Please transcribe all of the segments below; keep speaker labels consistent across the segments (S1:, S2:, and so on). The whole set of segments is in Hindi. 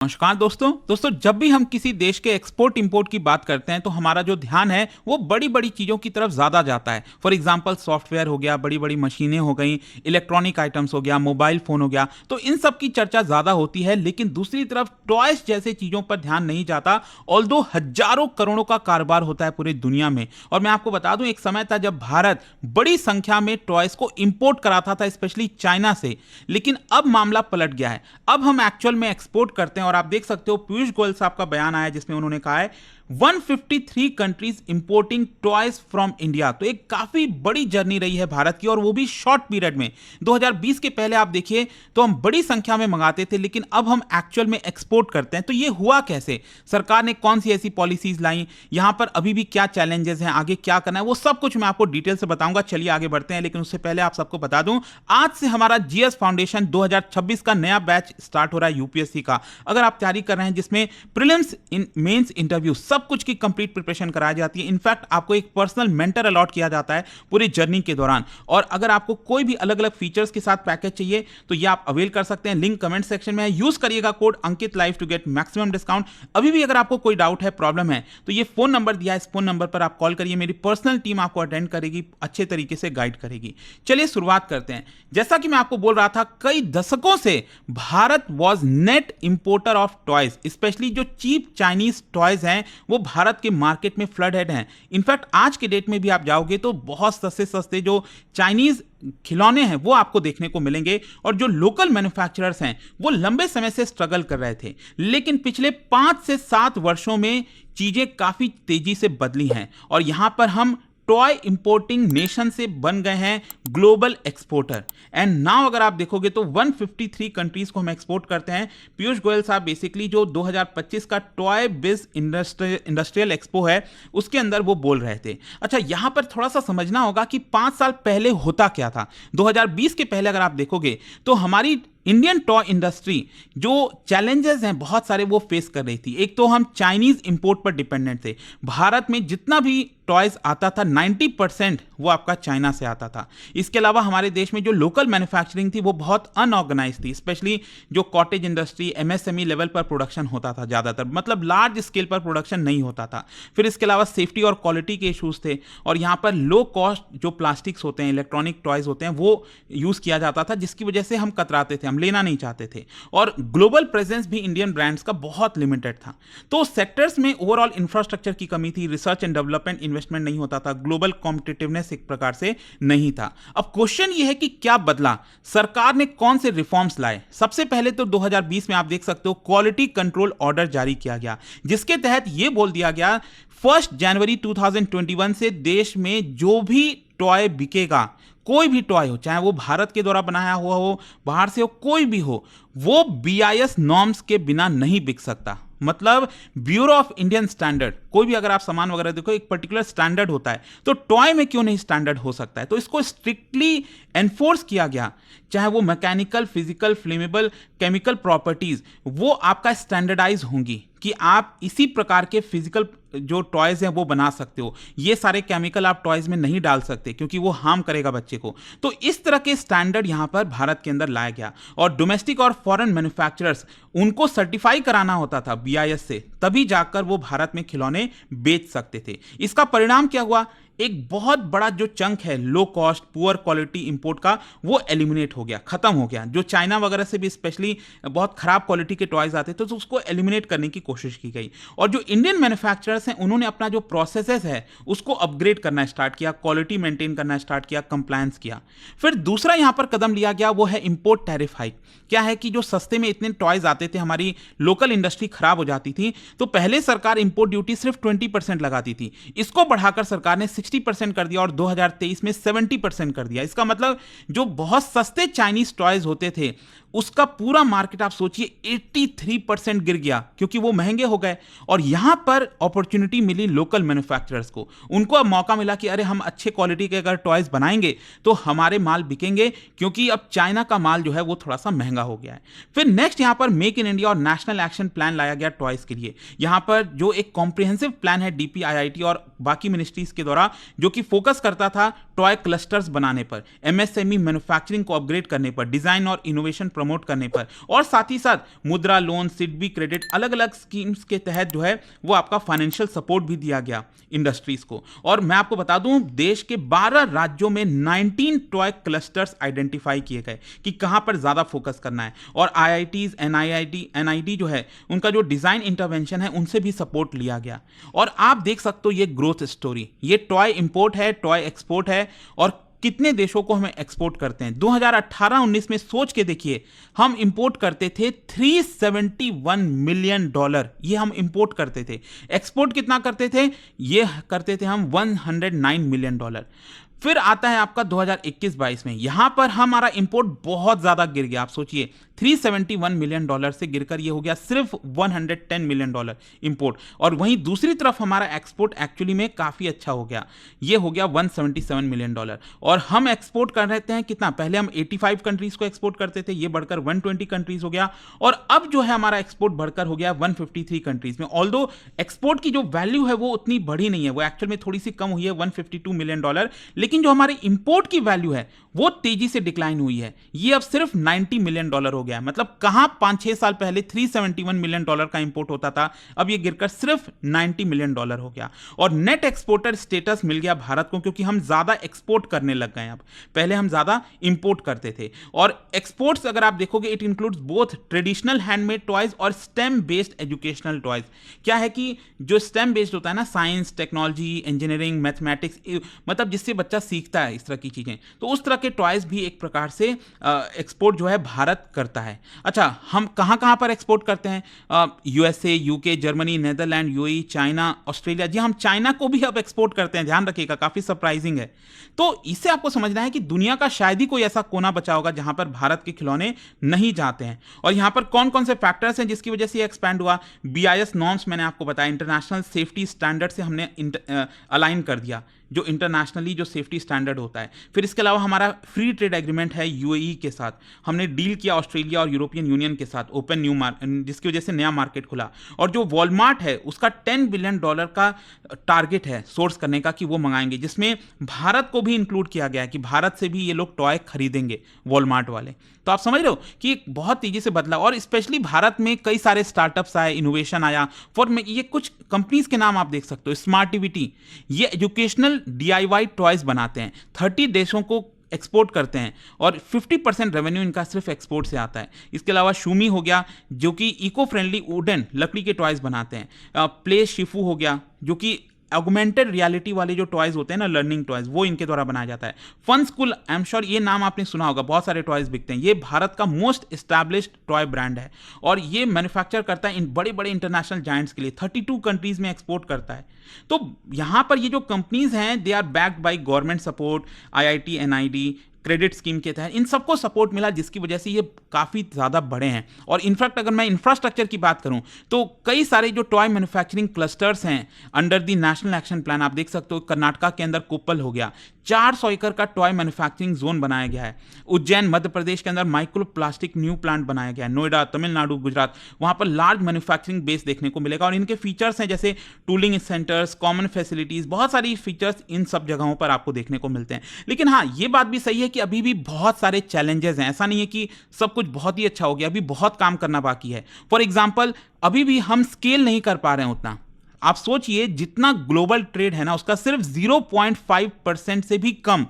S1: नमस्कार दोस्तों जब भी हम किसी देश के एक्सपोर्ट इंपोर्ट की बात करते हैं तो हमारा जो ध्यान है वो बड़ी बड़ी चीज़ों की तरफ ज़्यादा जाता है। फॉर एग्जांपल सॉफ्टवेयर हो गया, बड़ी बड़ी मशीनें हो गई, इलेक्ट्रॉनिक आइटम्स हो गया, मोबाइल फ़ोन हो गया, तो इन सब की चर्चा ज़्यादा होती है। लेकिन दूसरी तरफ टॉयज जैसे चीज़ों पर ध्यान नहीं जाता। ऑल्दो हजारों करोड़ों का कारोबार होता है पूरी दुनिया में। और मैं आपको बता दूं, एक समय था जब भारत बड़ी संख्या में टॉयज को इंपोर्ट कराता था, स्पेशली चाइना से। लेकिन अब मामला पलट गया है। अब हम एक्चुअल में एक्सपोर्ट करते हैं। और आप देख सकते हो पीयूष गोयल साहब का बयान आया जिसमें उन्होंने कहा है 153 countries importing toys from India. तो एक काफी बड़ी जर्नी रही है भारत की, और वो भी शॉर्ट पीरियड में। 2020 के पहले आप देखिए तो हम बड़ी संख्या में मंगाते थे, लेकिन अब हम एक्चुअल में एक्सपोर्ट करते हैं। तो ये हुआ कैसे? सरकार ने कौन सी ऐसी पॉलिसीज लाई, यहां पर अभी भी क्या चैलेंजेस हैं, आगे क्या करना है, वो सब कुछ मैं आपको डिटेल से बताऊंगा। चलिए आगे बढ़ते हैं। लेकिन उससे पहले आप सबको बता दूं, आज से हमारा जीएस फाउंडेशन 2026 का नया बैच स्टार्ट हो रहा है यूपीएससी का। अगर आप तैयारी कर रहे हैं जिसमें प्रीलिम्स, मेंस, इंटरव्यू सब कुछ की कंप्लीट प्रिपरेशन कराई जाती है। इनफैक्ट आपको एक पर्सनल मेंटर अलॉट किया जाता है पूरी जर्नी के दौरान। और अगर आपको कोई भी अलग अलग फीचर्स के साथ पैकेज चाहिए तो ये आप अवेल कर सकते हैं। लिंक कमेंट सेक्शन में है। यूज करिएगा code Ankit live to get maximum discount. अभी भी अगर आपको कोई डाउट है, प्रॉब्लम है, तो ये फोन नंबर दिया है, इस फोन नंबर पर आप कॉल करिए। मेरी पर्सनल टीम आपको अटेंड करेगी, अच्छे तरीके से गाइड करेगी। चलिए शुरुआत करते हैं। जैसा कि मैं आपको बोल रहा था, कई दशकों से Bharat was net importer of toys. Specially जो चीप चाइनीज टॉयज हैं वो भारत के मार्केट में फ्लड हेड हैं। इनफैक्ट आज के डेट में भी आप जाओगे तो बहुत सस्ते सस्ते जो चाइनीज खिलौने हैं वो आपको देखने को मिलेंगे। और जो लोकल मैन्युफैक्चरर्स हैं वो लंबे समय से स्ट्रगल कर रहे थे, लेकिन पिछले 5 से 7 वर्षों में चीजें काफी तेजी से बदली हैं। और यहां पर हम टॉय इंपोर्टिंग नेशन से बन गए हैं ग्लोबल एक्सपोर्टर। एंड नाउ अगर आप देखोगे तो 153 कंट्रीज को हम एक्सपोर्ट करते हैं। पीयूष गोयल साहब बेसिकली जो 2025 का टॉय बिज इंडस्ट्रियल एक्सपो है उसके अंदर वो बोल रहे थे। अच्छा, यहां पर थोड़ा सा समझना होगा कि 5 साल पहले होता क्या था। 2020 के पहले अगर आप देखोगे तो हमारी इंडियन टॉय इंडस्ट्री जो चैलेंजेस हैं बहुत सारे वो फेस कर रही थी। एक तो हम चाइनीज इंपोर्ट पर डिपेंडेंट थे। भारत में जितना भी टॉयज आता था 90% वो आपका चाइना से आता था। इसके अलावा हमारे देश में जो लोकल मैन्युफैक्चरिंग थी वो बहुत अनऑर्गेनाइज थी। स्पेशली जो कॉटेज इंडस्ट्री, एमएसएमई लेवल पर प्रोडक्शन होता था ज़्यादातर, मतलब लार्ज स्केल पर प्रोडक्शन नहीं होता था। फिर इसके अलावा सेफ्टी और क्वालिटी के इशूज़ थे। और यहाँ पर लो कॉस्ट जो प्लास्टिक्स होते हैं, इलेक्ट्रॉनिक टॉयज होते हैं, वो यूज़ किया जाता था, जिसकी वजह से हम कतराते थे, हम लेना नहीं चाहते थे। और ग्लोबल प्रेजेंस भी इंडियन ब्रांड्स का बहुत लिमिटेड था। तो सेक्टर्स में ओवरऑल इंफ्रास्ट्रक्चर की कमी थी, रिसर्च एंड डेवलपमेंट इन्वेस्टमेंट नहीं होता था, ग्लोबल कॉम्पिटिटिवनेस एक प्रकार से नहीं था। अब क्वेश्चन ये है कि क्या बदला, सरकार ने कौन से रिफॉर्म्स लाए। सबसे पहले तो 2020 में आप देख सकते हो क्वालिटी कंट्रोल ऑर्डर जारी किया गया, जिसके तहत यह बोल दिया गया 1 जनवरी 2021 से देश में जो भी टॉय बिकेगा, कोई भी टॉय हो, चाहे वो भारत के द्वारा बनाया हुआ हो, बाहर से हो, कोई भी हो, वो बीआईएस नॉर्म्स के बिना नहीं बिक सकता। मतलब ब्यूरो ऑफ इंडियन स्टैंडर्ड, कोई भी अगर आप सामान वगैरह देखो एक पर्टिकुलर स्टैंडर्ड होता है, तो टॉय में क्यों नहीं स्टैंडर्ड हो सकता है। तो इसको स्ट्रिक्टली एनफोर्स किया गया, चाहे वो mechanical, physical, flammable, chemical properties वो आपका स्टैंडर्डाइज होंगी कि आप इसी प्रकार के फिजिकल जो टॉयज हैं वो बना सकते हो। ये सारे केमिकल आप टॉयज में नहीं डाल सकते क्योंकि वो हार्म करेगा बच्चे को। तो इस तरह के स्टैंडर्ड यहां पर भारत के अंदर लाया गया। और डोमेस्टिक और फॉरेन मैन्युफैक्चरर्स, उनको सर्टिफाई कराना होता था बीआईएस से, तभी जाकर वो भारत में खिलौने बेच सकते थे। इसका परिणाम क्या हुआ, एक बहुत बड़ा जो चंक है low cost poor quality import का, वो एलिमिनेट हो गया, खत्म हो गया। जो चाइना वगैरह से भी स्पेशली बहुत खराब क्वालिटी के टॉयज आते थे तो उसको एलिमिनेट करने की कोशिश की गई। और जो इंडियन मैन्युफैक्चरर्स हैं उन्होंने अपना जो प्रोसेसेस है उसको अपग्रेड करना स्टार्ट किया, क्वालिटी मेंटेन करना स्टार्ट किया, कंप्लायंस किया। फिर दूसरा यहां पर कदम लिया गया वो है इंपोर्ट टैरिफ हाइक। क्या है कि जो सस्ते में इतने टॉयज आते थे, हमारी लोकल इंडस्ट्री खराब हो जाती थी, तो पहले सरकार इंपोर्ट ड्यूटी सिर्फ 20% लगाती थी। इसको बढ़ाकर सरकार ने 60% कर दिया और 2023 में 70% कर दिया। इसका मतलब जो बहुत सस्ते चाइनीज टॉयज होते थे उसका पूरा मार्केट आप सोचिए 83% गिर गया, क्योंकि वो महंगे हो गए। और यहां पर अपॉर्चुनिटी मिली लोकल मैन्युफैक्चरर्स को। उनको अब मौका मिला कि अरे हम अच्छे क्वालिटी के अगर टॉयज बनाएंगे तो हमारे माल बिकेंगे, क्योंकि अब चाइना का माल जो है वो थोड़ा सा महंगा हो गया है। फिर नेक्स्ट यहां पर मेक इन इंडिया और नेशनल एक्शन प्लान लाया गया टॉयज के लिए। यहां पर जो एक कॉम्प्रिहेंसिव प्लान है डीपीआईआईटी और बाकी मिनिस्ट्रीज के द्वारा, जो कि फोकस करता था टॉय क्लस्टर्स बनाने पर, एमएसएमई मैन्युफैक्चरिंग को अपग्रेड करने पर, डिजाइन और इनोवेशन प्रमोट करने पर, और साथ ही साथ मुद्रा लोन, सिडबी क्रेडिट, अलग अलग स्कीम्स के तहत जो है वो आपका फाइनेंशियल सपोर्ट भी दिया गया इंडस्ट्रीज को। और मैं आपको बता दूं, देश के 12 राज्यों में 19 टॉय क्लस्टर्स आइडेंटिफाई किए गए कि कहां पर ज्यादा फोकस करना है, और आईआईटीज, एनआईडी जो है उनका जो डिजाइन इंटरवेंशन है उनसे भी सपोर्ट लिया गया। और आप देख सकते हो ये ग्रोथ स्टोरी, ये टॉय इंपोर्ट है, टॉय एक्सपोर्ट है, और कितने देशों को हमें एक्सपोर्ट करते हैं। 2018-19 में सोच के देखिए, हम इंपोर्ट करते थे $371 मिलियन, ये हम इंपोर्ट करते थे। एक्सपोर्ट कितना करते थे? ये करते थे हम $109 मिलियन। फिर आता है आपका 2021-22 में, यहां पर हमारा इंपोर्ट बहुत ज्यादा गिर गया। आप सोचिए, $371 मिलियन से गिरकर ये हो गया सिर्फ $110 मिलियन इंपोर्ट, और वहीं दूसरी तरफ हमारा एक्सपोर्ट एक्चुअली में काफी अच्छा हो गया, ये हो गया $177 मिलियन। और हम एक्सपोर्ट कर रहे हैं कितना? पहले हम 85 कंट्रीज को एक्सपोर्ट करते थे, ये बढ़कर 120 कंट्रीज हो गया, और अब जो है हमारा एक्सपोर्ट बढ़कर हो गया 153 कंट्रीज में। ऑल्दो एक्सपोर्ट की जो वैल्यू है वो उतनी बढ़ी नहीं है, वो एक्चुअल में थोड़ी सी कम हुई है, $152 मिलियन, लेकिन जो हमारे इंपोर्ट की वैल्यू है वो तेजी से डिक्लाइन हुई है, ये अब सिर्फ $90 मिलियन हो गया है। मतलब कहां 5-6 साल पहले $371 मिलियन का इंपोर्ट होता था, अब ये गिरकर सिर्फ $90 मिलियन हो गया। और नेट एक्सपोर्टर स्टेटस मिल गया भारत को, क्योंकि हम ज्यादा एक्सपोर्ट करने लग गए। अब पहले हम ज्यादा इंपोर्ट करते थे। और एक्सपोर्ट्स अगर आप देखोगे, it includes both traditional handmade toys और स्टेम बेस्ड एजुकेशनल टॉयज। क्या है कि जो स्टेम बेस्ड होता है ना, साइंस, टेक्नोलॉजी, इंजीनियरिंग, मैथमेटिक्स, मतलब जिससे बच्चा सीखता है इस तरह की चीजें, तो उस तरह के टॉयज भी एक प्रकार से एक्सपोर्ट जो है भारत करता है। अच्छा, हम कहां कहां पर एक्सपोर्ट करते हैं? USA, UK, Germany, Netherland, UAE, China, Australia. जी, हम चाइना को भी अब एक्सपोर्ट करते हैं, ध्यान रखिएगा, काफी सरप्राइजिंग है। तो इससे आपको समझना है कि दुनिया का शायद ही कोई ऐसा कोना बचा होगा जहां पर भारत के खिलौने नहीं जाते हैं। और यहां पर कौन कौन से फैक्टर्स हैं जिसकी वजह से ये एक्सपैंड हुआ? बीआईएस नॉर्म्स, मैंने आपको बताया, इंटरनेशनल सेफ्टी स्टैंडर्ड से हमने अलाइन कर दिया, जो इंटरनेशनली जो सेफ्टी स्टैंडर्ड होता है। फिर इसके अलावा हमारा फ्री ट्रेड एग्रीमेंट है यूएई के साथ, हमने डील किया ऑस्ट्रेलिया और यूरोपियन यूनियन के साथ, ओपन न्यू मार्केट, जिसकी वजह से नया मार्केट खुला। और जो वॉलमार्ट है उसका $10 बिलियन का टारगेट है सोर्स करने का, कि वो मंगाएंगे, जिसमें भारत को भी इंक्लूड किया गया है कि भारत से भी ये लोग टॉय खरीदेंगे, वॉलमार्ट वाले। तो आप समझ रहे हो कि एक बहुत तेजी से बदला, और स्पेशली भारत में कई सारे स्टार्टअप्स आए, इनोवेशन आया। फॉर ये कुछ कंपनीज के नाम आप देख सकते हो। स्मार्टिविटी, ये एजुकेशनल DIY टॉयज बनाते हैं, 30 देशों को एक्सपोर्ट करते हैं, और 50% रेवेन्यू इनका सिर्फ एक्सपोर्ट से आता है। इसके अलावा शूमी हो गया, जो कि इको फ्रेंडली वुडन लकड़ी के टॉयज बनाते हैं। प्ले शिफू हो गया, जो कि ऑगमेंटेड रियलिटी वाले जो टॉयज होते हैं ना, लर्निंग टॉयज, वो इनके द्वारा बनाया जाता है। Fun school, I am sure ये नाम आपने सुना होगा, बहुत सारे टॉयज बिकते हैं। ये भारत का मोस्ट एस्टैब्लिश्ड टॉय ब्रांड है, और ये मैन्युफैक्चर करता है इन बड़े बड़े इंटरनेशनल जायंट्स के लिए, 32 कंट्रीज में एक्सपोर्ट करता है। तो यहां पर ये जो कंपनीज हैं, they are backed by government support, IIT, NID, credit scheme के तहत इन सबको सपोर्ट मिला, जिसकी वजह से ये काफ़ी ज़्यादा बड़े हैं। और इनफैक्ट अगर मैं इंफ्रास्ट्रक्चर की बात करूं, तो कई सारे जो टॉय मैन्युफैक्चरिंग क्लस्टर्स हैं under the national action plan, आप देख सकते हो कर्नाटका के अंदर कोप्पल हो गया, 400 एकड़ का टॉय मैन्युफैक्चरिंग जोन बनाया गया है। उज्जैन मध्य प्रदेश के अंदर माइक्रो प्लास्टिक न्यू प्लांट बनाया गया है। नोएडा, तमिलनाडु, गुजरात, वहां पर लार्ज मैन्युफैक्चरिंग बेस देखने को मिलेगा। और इनके फीचर्स हैं जैसे टूलिंग सेंटर्स, कॉमन फैसिलिटीज, बहुत सारी फीचर्स इन सब जगहों पर आपको देखने को मिलते हैं। लेकिन हाँ, ये बात भी सही है कि अभी भी बहुत सारे चैलेंजेस हैं, ऐसा नहीं है कि सब कुछ बहुत ही अच्छा हो गया, अभी बहुत काम करना बाकी है। फॉर एग्जाम्पल, अभी भी हम स्केल नहीं कर पा रहे हैं उतना। आप सोचिए, जितना ग्लोबल ट्रेड है ना, उसका सिर्फ 0.5% से भी कम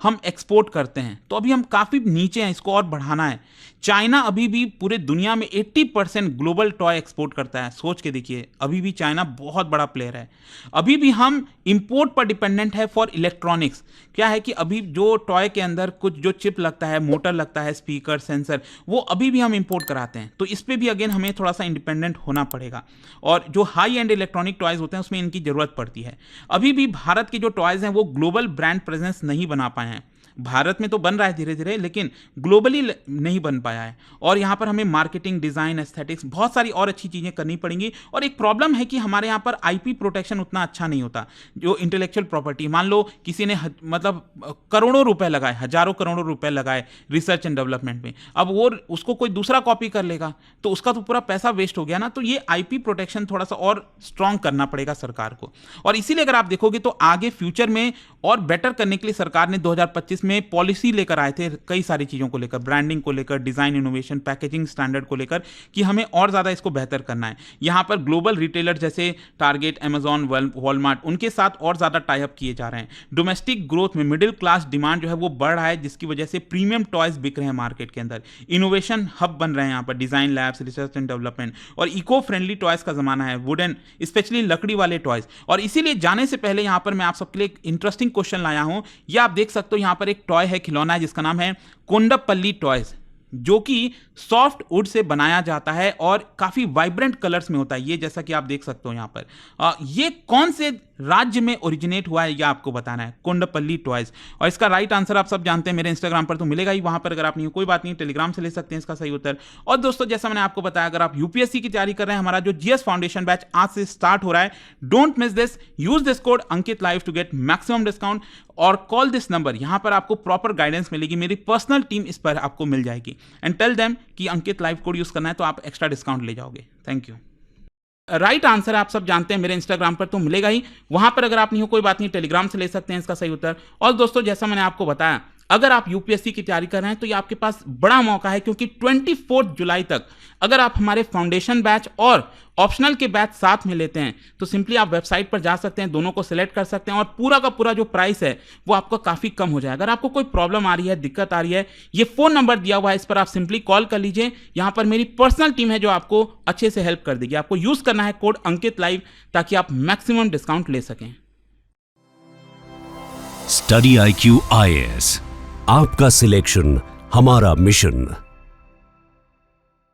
S1: हम एक्सपोर्ट करते हैं, तो अभी हम काफी नीचे हैं, इसको और बढ़ाना है। चाइना अभी भी पूरे दुनिया में 80% ग्लोबल टॉय एक्सपोर्ट करता है। सोच के देखिए, अभी भी चाइना बहुत बड़ा प्लेयर है। अभी भी हम इंपोर्ट पर डिपेंडेंट है फॉर इलेक्ट्रॉनिक्स। क्या है कि अभी जो टॉय के अंदर कुछ जो चिप लगता है, मोटर लगता है, स्पीकर, सेंसर, वो अभी भी हम इंपोर्ट कराते हैं। तो इस पर भी अगेन हमें थोड़ा सा इंडिपेंडेंट होना पड़ेगा। और जो हाई एंड इलेक्ट्रॉनिक टॉयज होते हैं, उसमें इनकी जरूरत पड़ती है। अभी भी भारत के जो टॉयज हैं वो ग्लोबल ब्रांड प्रेजेंस नहीं बना पाए हैं। भारत में तो बन रहा है धीरे धीरे, लेकिन ग्लोबली नहीं बन पाया है। और यहाँ पर हमें मार्केटिंग, डिजाइन, एस्थेटिक्स, बहुत सारी और अच्छी चीजें करनी पड़ेंगी। और एक प्रॉब्लम है कि हमारे यहाँ पर आईपी प्रोटेक्शन उतना अच्छा नहीं होता। जो इंटेलेक्चुअल प्रॉपर्टी, मान लो किसी ने मतलब करोड़ों रुपए लगाए, हजारों करोड़ों रुपए लगाए रिसर्च एंड डेवलपमेंट में, अब वो उसको कोई दूसरा कॉपी कर लेगा तो उसका तो पूरा पैसा वेस्ट हो गया ना। तो ये आईपी प्रोटेक्शन थोड़ा सा और स्ट्रांग करना पड़ेगा सरकार को। और इसीलिए अगर आप देखोगे तो आगे फ्यूचर में और बेटर करने के लिए सरकार ने 2025 जिसमें पॉलिसी लेकर आए थे कई सारी चीज़ों को लेकर, ब्रांडिंग को लेकर, डिज़ाइन इनोवेशन, पैकेजिंग स्टैंडर्ड को लेकर, कि हमें और ज़्यादा इसको बेहतर करना है। यहाँ पर ग्लोबल रिटेलर जैसे टारगेट, अमेजॉन, वॉलमार्ट, उनके साथ और ज़्यादा टाई अप किए जा रहे हैं। डोमेस्टिक ग्रोथ में मिडिल क्लास डिमांड जो है वो बढ़ रहा है, जिसकी वजह से प्रीमियम टॉयज बिक रहे हैं मार्केट के अंदर। इनोवेशन हब बन रहे हैं यहाँ पर, design labs, research and development, और इको फ्रेंडली टॉयज का ज़माना है, वुडन, स्पेशली लकड़ी वाले टॉयज। और इसीलिए जाने से पहले यहाँ पर मैं आप सबके लिए एक इंटरेस्टिंग क्वेश्चन लाया हूँ। ये आप देख सकते हो, यहाँ पर एक टॉय है, खिलौना है, जिसका नाम है कोंडापल्ली टॉयज, जो कि सॉफ्ट वुड से बनाया जाता है और काफी वाइब्रेंट कलर्स में होता है। ये जैसा कि आप देख सकते हो यहाँ पर, ये कौन से राज्य में ओरिजिनेट हुआ है, ये आपको बताना है, कोंडापल्ली टॉयज। और इसका राइट आंसर आप सब जानते हैं, मेरे इंस्टाग्राम पर तो मिलेगा ही, वहां पर अगर आप नहीं हो कोई बात नहीं, टेलीग्राम से ले सकते हैं इसका सही उत्तर। और दोस्तों, जैसा मैंने आपको बताया, अगर आप यूपीएससी की तैयारी कर रहे हैं, हमारा जो जीएस फाउंडेशन बैच आज से स्टार्ट हो रहा है, don't miss this, use this code Ankit live to get maximum discount, और कॉल दिस नंबर। यहां पर आपको प्रॉपर गाइडेंस मिलेगी, मेरी पर्सनल टीम इस पर आपको मिल जाएगी। एंड टेल देम कि अंकित लाइव कोड यूज करना है, तो आप एक्स्ट्रा डिस्काउंट ले जाओगे। Thank you. राइट आंसर आप सब जानते हैं, मेरे इंस्टाग्राम पर तो मिलेगा ही, वहां पर अगर आप नहीं हो कोई बात नहीं, टेलीग्राम से ले सकते हैं इसका सही उत्तर। और दोस्तों, जैसा मैंने आपको बताया, अगर आप यूपीएससी की तैयारी कर रहे हैं तो ये आपके पास बड़ा मौका है, क्योंकि 24 जुलाई तक अगर आप हमारे फाउंडेशन बैच और ऑप्शनल के बैच साथ में लेते हैं तो सिंपली आप वेबसाइट पर जा सकते हैं, दोनों को सिलेक्ट कर सकते हैं, और पूरा का पूरा जो प्राइस है वो आपको काफ़ी कम हो जाएगा। अगर आपको कोई प्रॉब्लम आ रही है, दिक्कत आ रही है, ये फ़ोन नंबर दिया हुआ है, इस पर आप सिंपली कॉल कर लीजिए। यहाँ पर मेरी पर्सनल टीम है जो आपको अच्छे से हेल्प कर देगी। आपको यूज़ करना है कोड अंकित लाइव, ताकि आप मैक्सिमम डिस्काउंट ले सकें।
S2: स्टडी IQ IAS, आपका सिलेक्शन हमारा मिशन।